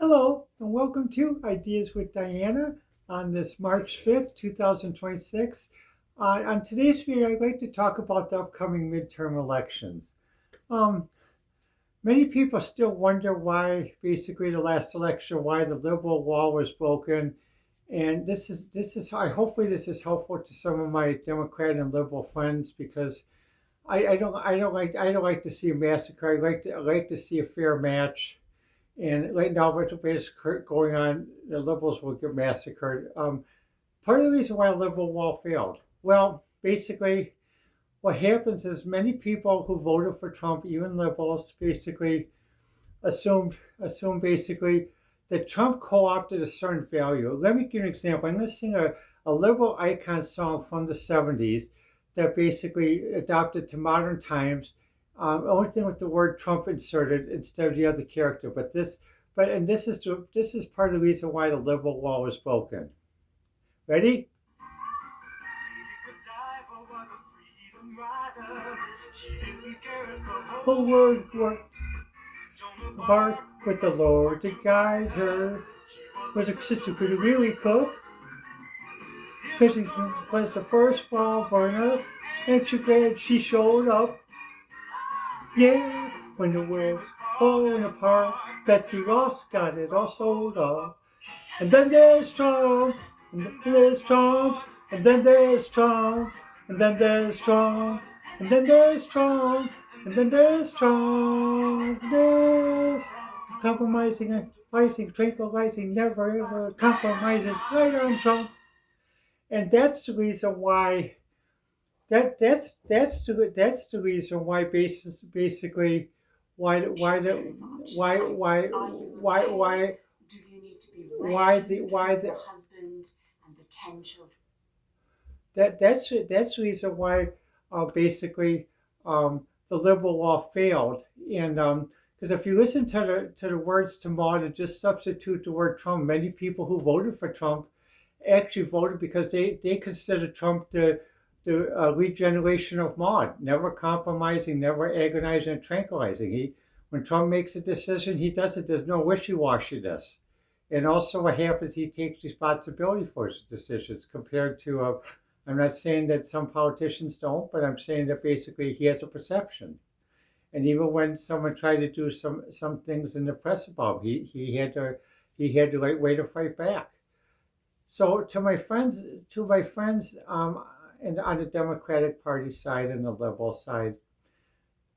Hello, and welcome to Ideas with Diana on this March 5th, 2026. On today's video, I'd like to talk about the upcoming midterm elections. Um, Many people still wonder why, basically, the last election, why the liberal wall was broken. And hopefully this is helpful to some of my Democrat and liberal friends because I don't like to see a massacre. I like to see a fair match. And right now, what's going on, the liberals will get massacred. Part of the reason why the liberal wall failed, well, basically, what happens is many people who voted for Trump, even liberals, basically assume basically that Trump co-opted a certain value. Let me give you an example. I'm going to sing a liberal icon song from the 70s that basically adopted to modern times. Only thing with the word Trump inserted instead of the other character. This is part of the reason why the liberal wall was broken. Ready? Whole work with the Lord to guide her. Was a sister could really cook? Because she was the first fall burner, and she glad she showed up. Yeah, when the world was falling apart, Betsy Ross got it all sold up. And then there's Trump, and then there's Trump, and then there's Trump, and then there's Trump, and then there's Trump, and then there's Trump. There's compromising, pricing, tranquilizing, never ever compromising, right on Trump. And that's the reason why. That's the reason why basically why Do you need to be why the rescued why from the your husband and the 10 children? that's the reason why basically the liberal law failed. And because if you listen to the words to Maud and just substitute the word Trump, many people who voted for Trump actually voted because they consider Trump the lead generation of Maud, never compromising, never agonizing and tranquilizing. When Trump makes a decision, he does it. There's no wishy-washiness. And also what happens, he takes responsibility for his decisions compared to, I'm not saying that some politicians don't, but I'm saying that basically he has a perception. And even when someone tried to do some things in the press about him, he had the right way to fight back. So to my friends, and on the Democratic Party side and the liberal side,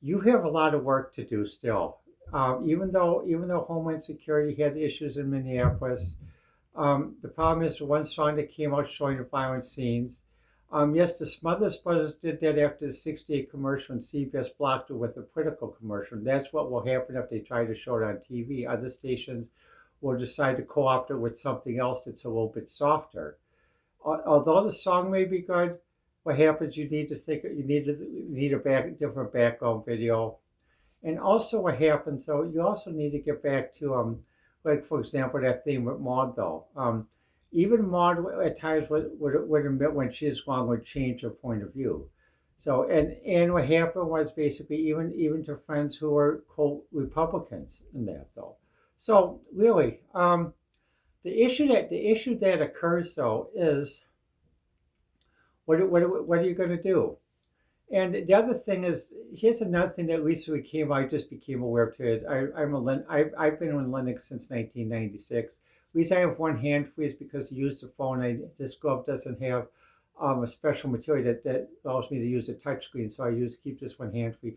you have a lot of work to do still. Even though Homeland Security had issues in Minneapolis, the problem is the one song that came out showing the violent scenes. Yes, the Smothers Brothers did that after the 68 commercial, and CBS blocked it with a political commercial. That's what will happen if they try to show it on TV. Other stations will decide to co-opt it with something else that's a little bit softer. Although the song may be good, what happens? You need different background video, and also what happens. So you also need to get back to like for example that thing with Maud though. Even Maud at times would admit when she's wrong, would change her point of view. So and what happened was basically even to friends who were quote Republicans in that though. So really, the issue that occurs though is what are you going to do? And the other thing is, here's another thing that recently I just became aware of today. Is I've been on Linux since 1996. The reason I have one hand free is because I use the phone. This glove doesn't have a special material that allows me to use a touchscreen, so I keep this one hand free.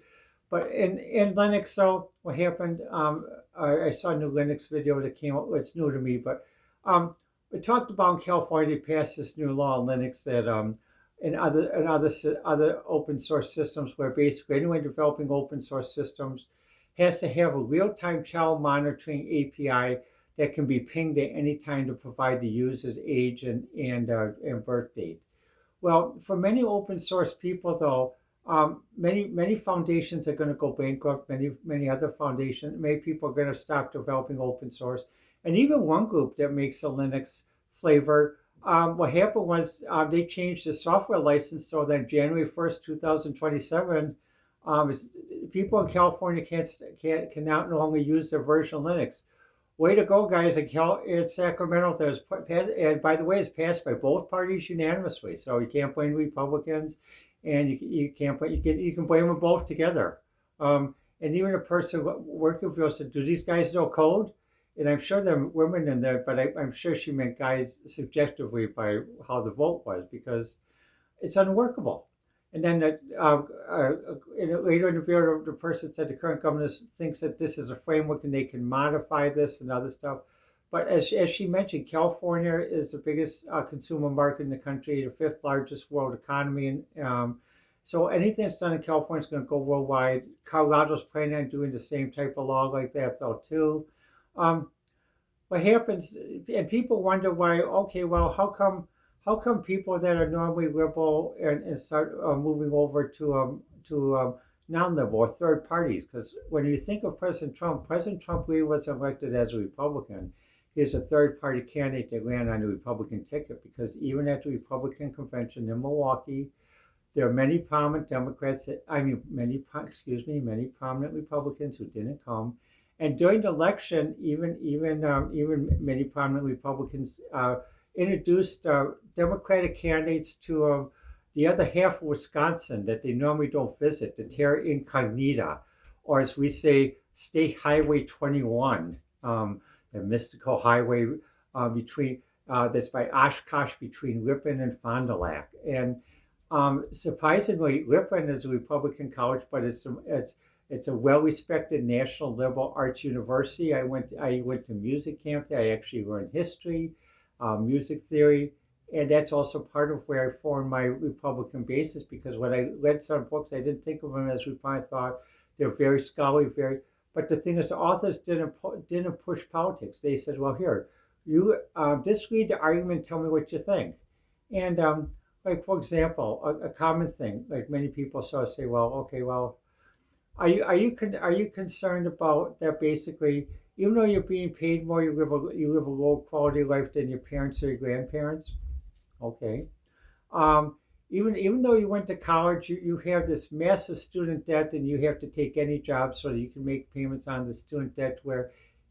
But in Linux, so what happened? I saw a new Linux video that came out. It's new to me, but we talked about in California they passed this new law in Linux that and other open source systems where basically anyone developing open source systems has to have a real-time child monitoring API that can be pinged at any time to provide the user's age and birth date. Well, for many open source people, though, many foundations are going to go bankrupt. Many people are going to stop developing open source, and even one group that makes a Linux flavor. What happened was they changed the software license so that January 1st, 2027, people in California can now no longer use their version of Linux. way to go, guys! In Sacramento, and by the way, it's passed by both parties unanimously. So you can't blame Republicans, and you can't blame you can blame them both together. And even a person working with us said, "Do these guys know code?" And I'm sure there are women in there, but I'm sure she meant guys subjectively by how the vote was because it's unworkable. And then later in the video, the person said the current government thinks that this is a framework and they can modify this and other stuff. But as she mentioned, California is the biggest consumer market in the country, the fifth largest world economy. And so anything that's done in California is going to go worldwide. Colorado's planning on doing the same type of law like that, though, too. Um, what happens, and people wonder why, okay, well, how come people that are normally liberal and start moving over to non-liberal or third parties? Because when you think of President Trump really was elected as a Republican. He's a third party candidate that ran on the Republican ticket because even at the Republican convention in Milwaukee, there are many prominent Democrats that, I mean, many prominent Republicans who didn't come. And during the election, even many prominent Republicans introduced Democratic candidates to the other half of Wisconsin that they normally don't visit, the terra incognita, or as we say, State Highway 21, the mystical highway between that's by Oshkosh between Ripon and Fond du Lac. And surprisingly, Ripon is a Republican college, but it's a well-respected national liberal arts university. I went to music camp there. I actually learned history, music theory, and that's also part of where I formed my Republican basis because when I read some books, I didn't think of them as Republican. I thought they're very scholarly, very. But the thing is, the authors didn't push politics. They said, "Well, here, you just read the argument, tell me what you think." And like for example, a common thing, like many people sort of say, "Well, okay, well, are you concerned about that? Basically, even though you're being paid more, you live a low quality life than your parents or your grandparents." Okay. Um, even though you went to college, you have this massive student debt, and you have to take any job so that you can make payments on the student debt.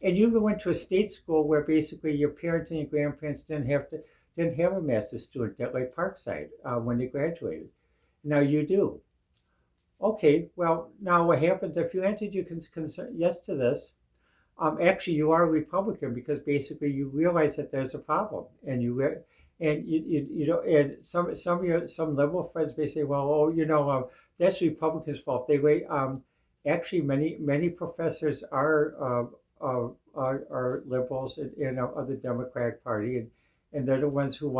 And you even went to a state school where basically your parents and your grandparents didn't have a massive student debt like Parkside when they graduated. Now you do. Okay, well, now what happens if you answered your concern yes to this? Actually, you are a Republican because basically you realize that there's a problem, and you know, and some liberal friends may say, well, oh, that's Republicans' fault. Actually, many professors are liberals of the Democratic Party, and they're the ones who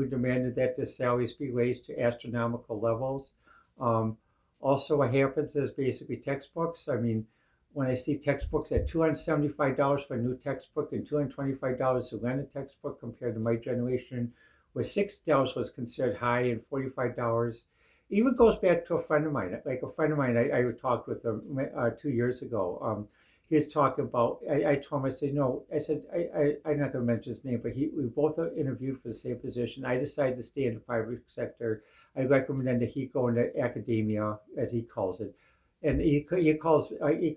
demanded that the salaries be raised to astronomical levels. Um, Also, what happens is basically textbooks. I mean, when I see textbooks at $275 for a new textbook and $225 to rent a textbook compared to my generation, where $60 was considered high and $45. Even goes back to a friend of mine. Like a friend of mine, I talked with him 2 years ago. He was talking about. I told him, I said, no. I said, I'm not going to mention his name, but we both are interviewed for the same position. I decided to stay in the private sector. I recommend that he go into academia, as he calls it, and he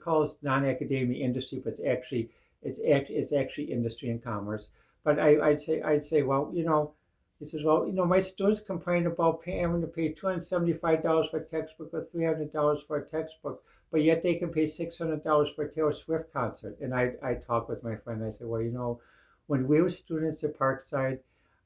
calls non-academia industry, but it's actually industry and commerce. But I'd say, well, he says, well, my students complain about having to pay $275 for a textbook or $300 for a textbook, but yet they can pay $600 for a Taylor Swift concert. And I talked with my friend. I said, well, when we were students at Parkside,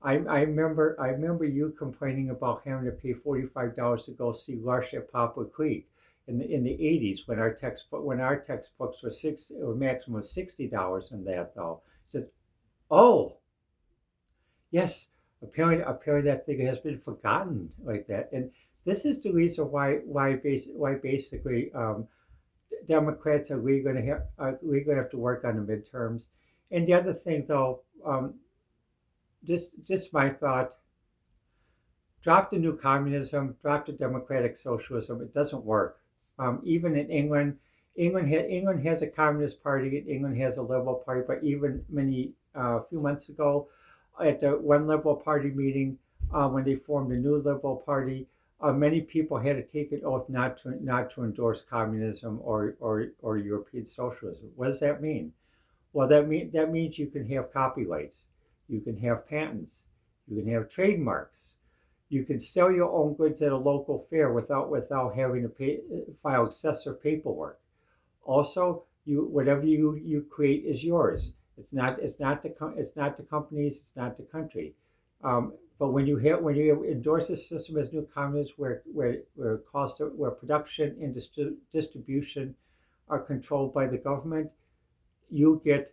I remember you complaining about having to pay $45 to go see Lush at Poplar Creek in the 80s when our textbooks were maximum $60 in that though. I said, oh yes, apparently that thing has been forgotten like that, and this is the reason why basically Democrats are really going to have to work on the midterms. And the other thing though, just my thought, drop the new communism, drop the democratic socialism. It doesn't work. Even in England, England has a communist party. England has a liberal party. But even a few months ago, at the one liberal party meeting, when they formed a new liberal party, many people had to take an oath not to endorse communism or European socialism. What does that mean? Well, that means you can have copyrights, you can have patents, you can have trademarks, you can sell your own goods at a local fair without having to file excessive paperwork. Also, you whatever you create is yours. It's not the companies. It's not the country. But when you endorse a system as new communism, where production and distribution are controlled by the government, you get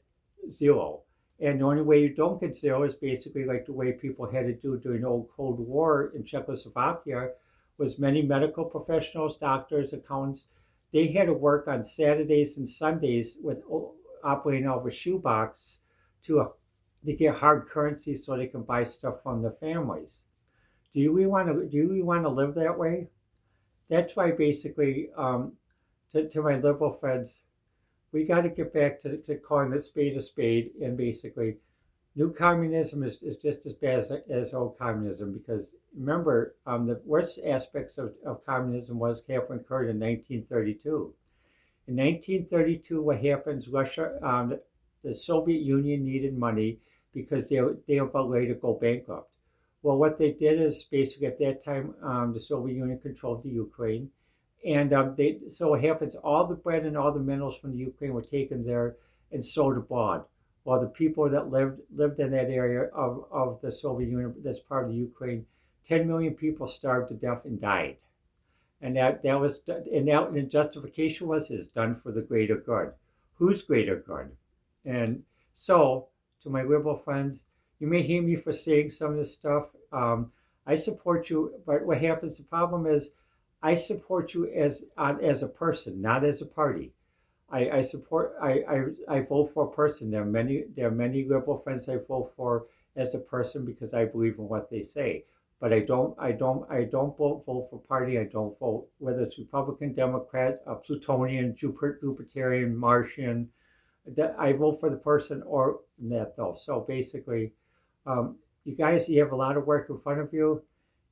zero. And the only way you don't get zero is basically like the way people had to do during the old Cold War in Czechoslovakia, was many medical professionals, doctors, accountants, they had to work on Saturdays and Sundays with operating out of a shoebox to uh, to get hard currency so they can buy stuff from their families. Do you really want to live that way? That's why basically, to my liberal friends, we got to get back to calling it a spade, and basically new communism is just as bad as old communism, because remember, the worst aspects of communism occurred in 1932. In 1932, what happens? Russia, the Soviet Union needed money because they were about ready to go bankrupt. Well, what they did is basically at that time, the Soviet Union controlled the Ukraine, and so what happens? All the bread and all the minerals from the Ukraine were taken there and sold abroad. While the people that lived in that area of the Soviet Union, that's part of the Ukraine, 10 million people starved to death and died. And that was and now the justification was is done for the greater good. Whose greater good? And so, to my liberal friends, you may hear me for saying some of this stuff. I support you, but what happens? The problem is, I support you as a person, not as a party. I vote for a person. There are many liberal friends I vote for as a person because I believe in what they say. But I don't vote for party. I don't vote whether it's Republican, Democrat, Plutonian, Jupiterian, Martian. I vote for the person or that though. So basically, you guys, you have a lot of work in front of you.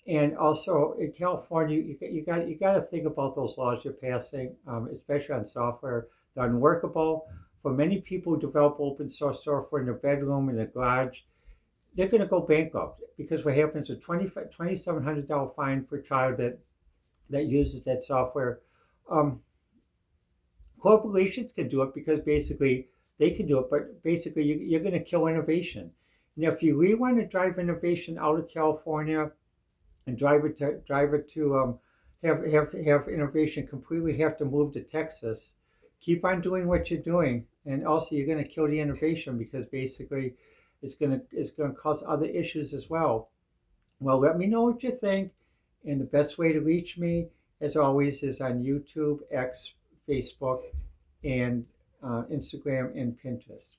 And also in California, you got to think about those laws you're passing, especially on software. They're unworkable. For many people who develop open source software in their bedroom, in their garage, they're going to go bankrupt because what happens is a $2,700 fine per child that uses that software. Um, Corporations can do it because basically they can do it, but basically you're going to kill innovation. Now, if you really want to drive innovation out of California and drive it to have innovation completely have to move to Texas. Keep on doing what you're doing, and also you're going to kill the innovation because basically it's going to cause other issues as well. Well, let me know what you think, and the best way to reach me, as always, is on YouTube, X, Facebook, and Instagram and Pinterest.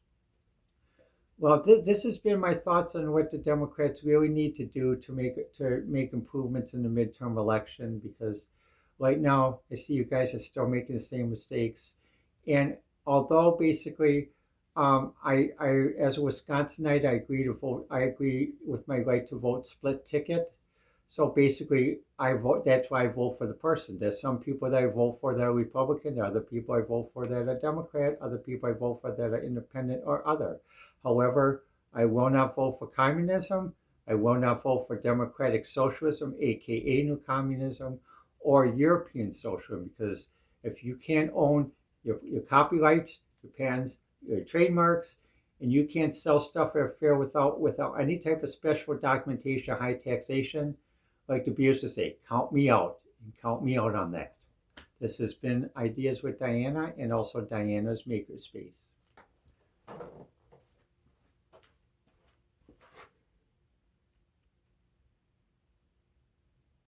Well, this has been my thoughts on what the Democrats really need to do to make improvements in the midterm election. Because right now, I see you guys are still making the same mistakes. And although basically, as a Wisconsinite, I agree to vote. I agree with my right to vote split ticket. So basically, I vote. That's why I vote for the person. There's some people that I vote for that are Republican. There are other people I vote for that are Democrat. Other people I vote for that are independent or other. However, I will not vote for communism. I will not vote for democratic socialism, aka new communism, or European socialism. Because if you can't own your copyrights, your patents, your trademarks, and you can't sell stuff at a fair without any type of special documentation or high taxation, like the Beers to say, count me out and count me out on that. This has been Ideas with Diana and also Diana's Makerspace.